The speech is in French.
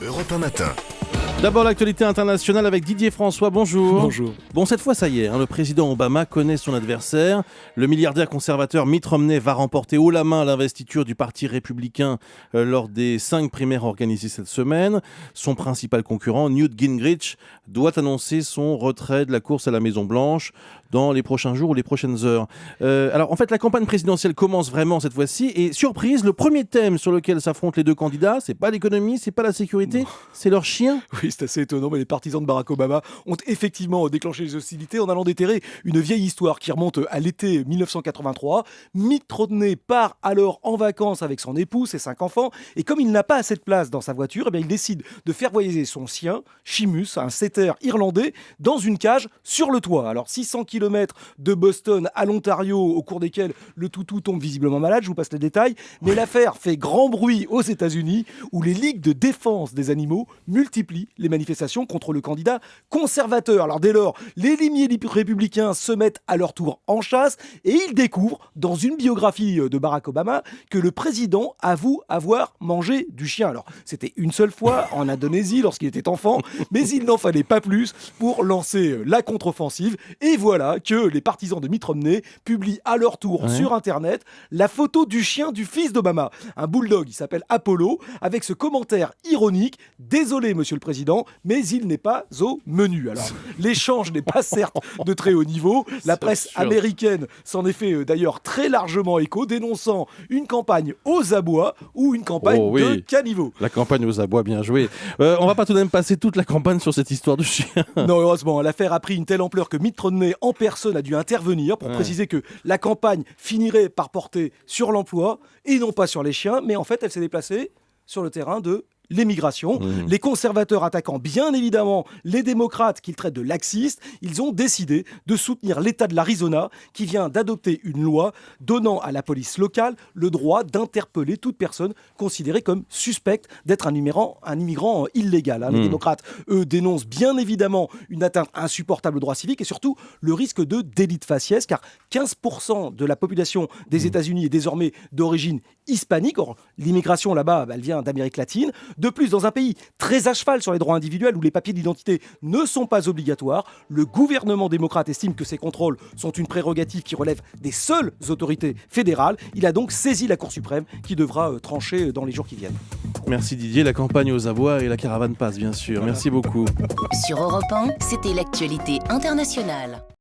Europe 1 matin. D'abord l'actualité internationale avec Didier François, bonjour. Bonjour. Bon, cette fois ça y est, le président Obama connaît son adversaire. Le milliardaire conservateur Mitt Romney va remporter haut la main l'investiture du parti républicain lors des 5 primaires organisées cette semaine. Son principal concurrent, Newt Gingrich, doit annoncer son retrait de la course à la Maison-Blanche dans les prochains jours ou les prochaines heures. Alors en fait, la campagne présidentielle commence vraiment cette fois-ci et surprise, le premier thème sur lequel s'affrontent les deux candidats, c'est pas l'économie, c'est pas la sécurité, c'est leur chien. Oui, c'est assez étonnant, mais les partisans de Barack Obama ont effectivement déclenché les hostilités en allant déterrer une vieille histoire qui remonte à l'été 1983. Mitt Romney part alors en vacances avec son épouse et 5 enfants, et comme il n'a pas assez de place dans sa voiture, il décide de faire voyager son chien, Seamus, un setter irlandais, dans une cage sur le toit. Alors 600 km de Boston à l'Ontario, au cours desquels le toutou tombe visiblement malade, je vous passe les détails, mais l'affaire fait grand bruit aux États-Unis, où les ligues de défense des animaux multiplient les manifestations contre le candidat conservateur. Alors dès lors, les limiers républicains se mettent à leur tour en chasse et ils découvrent dans une biographie de Barack Obama que le président avoue avoir mangé du chien. Alors c'était une seule fois en Indonésie lorsqu'il était enfant, mais il n'en fallait pas plus pour lancer la contre-offensive. Et voilà que les partisans de Mitt Romney publient à leur tour sur Internet la photo du chien du fils d'Obama, un bulldog, il s'appelle Apollo, avec ce commentaire ironique: désolé monsieur le président, mais il n'est pas au menu. Alors, l'échange n'est pas certes de très haut niveau. La presse américaine s'en est fait d'ailleurs très largement écho, dénonçant une campagne aux abois ou une campagne de caniveau. La campagne aux abois, bien joué. On va pas tout de même passer toute la campagne sur cette histoire de chien. Non, heureusement, l'affaire a pris une telle ampleur que Mitt Romney en personne a dû intervenir pour préciser que la campagne finirait par porter sur l'emploi et non pas sur les chiens, mais en fait elle s'est déplacée sur le terrain de l'immigration. Les conservateurs attaquant bien évidemment les démocrates qu'ils traitent de laxistes, ils ont décidé de soutenir l'État de l'Arizona qui vient d'adopter une loi donnant à la police locale le droit d'interpeller toute personne considérée comme suspecte d'être un immigrant illégal. Les démocrates, eux, dénoncent bien évidemment une atteinte insupportable aux droits civiques et surtout le risque de délit de faciès, car 15% de la population des États-Unis est désormais d'origine hispanique. Or, l'immigration là-bas, elle vient d'Amérique latine. De plus, dans un pays très à cheval sur les droits individuels où les papiers d'identité ne sont pas obligatoires, le gouvernement démocrate estime que ces contrôles sont une prérogative qui relève des seules autorités fédérales. Il a donc saisi la Cour suprême qui devra trancher dans les jours qui viennent. Merci Didier, la campagne aux abois et la caravane passe bien sûr. Merci beaucoup. Sur Europe 1, c'était l'actualité internationale.